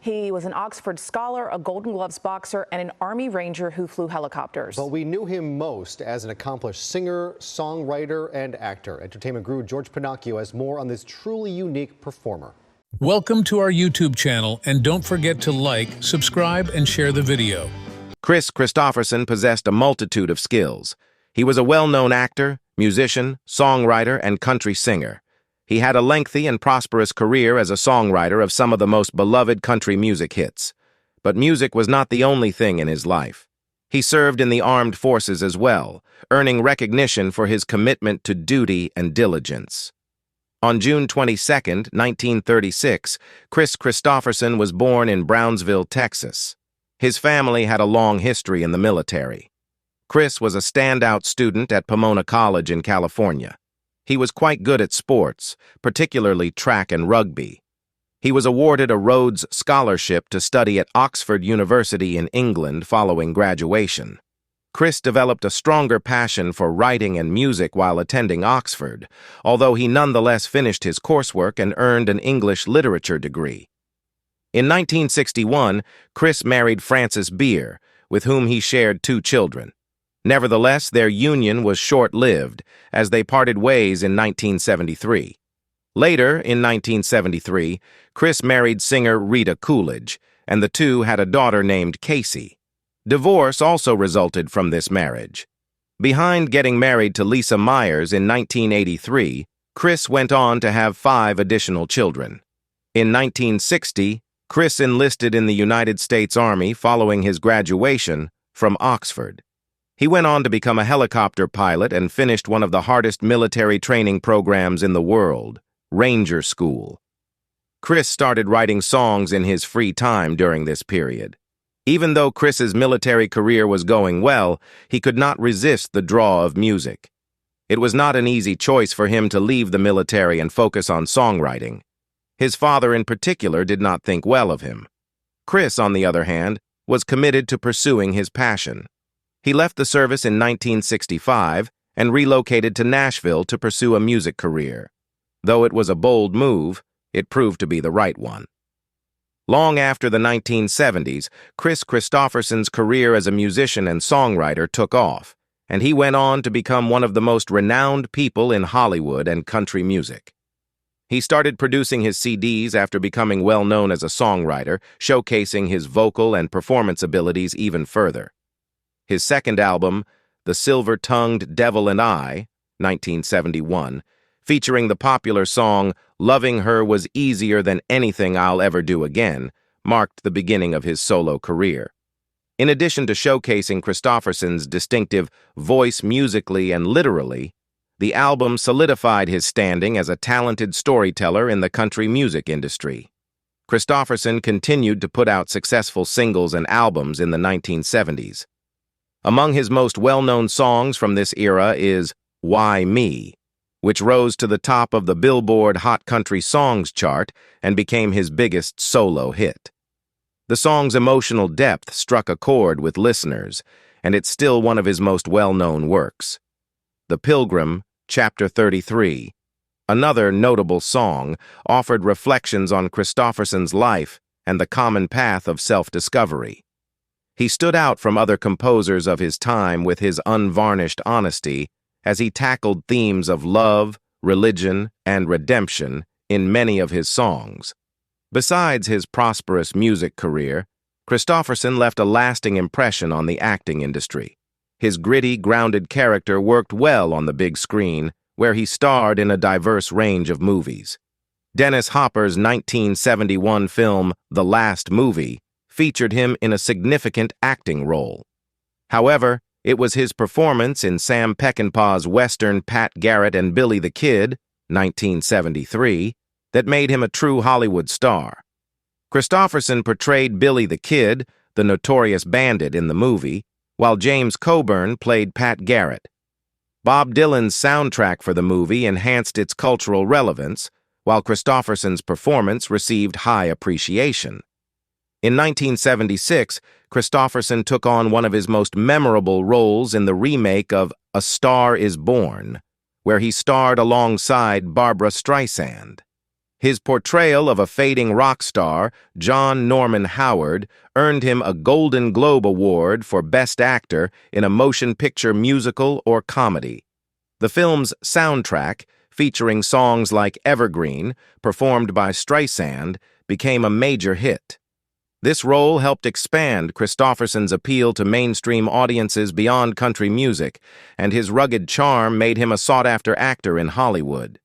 He was an Oxford scholar, a Golden Gloves boxer, and an Army Ranger who flew helicopters. But we knew him most as an accomplished singer, songwriter, and actor. Entertainment guru George Pinocchio has more on this truly unique performer. Welcome to our YouTube channel, and don't forget to like, subscribe, and share the video. Kris Kristofferson possessed a multitude of skills. He was a well-known actor, musician, songwriter, and country singer. He had a lengthy and prosperous career as a songwriter of some of the most beloved country music hits. But music was not the only thing in his life. He served in the armed forces as well, earning recognition for his commitment to duty and diligence. On June 22, 1936, Kris Kristofferson was born in Brownsville, Texas. His family had a long history in the military. Kris was a standout student at Pomona College in California. He was quite good at sports, particularly track and rugby. He was awarded a Rhodes Scholarship to study at Oxford University in England following graduation. Kris developed a stronger passion for writing and music while attending Oxford, although he nonetheless finished his coursework and earned an English literature degree. In 1961, Kris married Frances Beer, with whom he shared 2 children. Nevertheless, their union was short-lived, as they parted ways in 1973. Later, in 1973, Kris married singer Rita Coolidge, and the two had a daughter named Casey. Divorce also resulted from this marriage. Behind getting married to Lisa Myers in 1983, Kris went on to have 5 additional children. In 1960, Kris enlisted in the United States Army following his graduation from Oxford. He went on to become a helicopter pilot and finished one of the hardest military training programs in the world, Ranger School. Kris started writing songs in his free time during this period. Even though Kris's military career was going well, he could not resist the draw of music. It was not an easy choice for him to leave the military and focus on songwriting. His father in particular did not think well of him. Kris, on the other hand, was committed to pursuing his passion. He left the service in 1965 and relocated to Nashville to pursue a music career. Though it was a bold move, it proved to be the right one. Long after the 1970s, Kris Kristofferson's career as a musician and songwriter took off, and he went on to become one of the most renowned people in Hollywood and country music. He started producing his CDs after becoming well known as a songwriter, showcasing his vocal and performance abilities even further. His second album, The Silver-Tongued Devil and I, 1971, featuring the popular song Loving Her Was Easier Than Anything I'll Ever Do Again, marked the beginning of his solo career. In addition to showcasing Kristofferson's distinctive voice musically and literally, the album solidified his standing as a talented storyteller in the country music industry. Kristofferson continued to put out successful singles and albums in the 1970s. Among his most well-known songs from this era is Why Me?, which rose to the top of the Billboard Hot Country Songs chart and became his biggest solo hit. The song's emotional depth struck a chord with listeners, and it's still one of his most well-known works. The Pilgrim, Chapter 33, another notable song, offered reflections on Kristofferson's life and the common path of self-discovery. He stood out from other composers of his time with his unvarnished honesty as he tackled themes of love, religion, and redemption in many of his songs. Besides his prosperous music career, Kristofferson left a lasting impression on the acting industry. His gritty, grounded character worked well on the big screen, where he starred in a diverse range of movies. Dennis Hopper's 1971 film The Last Movie featured him in a significant acting role. However, it was his performance in Sam Peckinpah's Western Pat Garrett and Billy the Kid, 1973, that made him a true Hollywood star. Kristofferson portrayed Billy the Kid, the notorious bandit in the movie, while James Coburn played Pat Garrett. Bob Dylan's soundtrack for the movie enhanced its cultural relevance, while Kristofferson's performance received high appreciation. In 1976, Kristofferson took on one of his most memorable roles in the remake of A Star Is Born, where he starred alongside Barbra Streisand. His portrayal of a fading rock star, John Norman Howard, earned him a Golden Globe Award for Best Actor in a Motion Picture Musical or Comedy. The film's soundtrack, featuring songs like Evergreen, performed by Streisand, became a major hit. This role helped expand Kristofferson's appeal to mainstream audiences beyond country music, and his rugged charm made him a sought-after actor in Hollywood.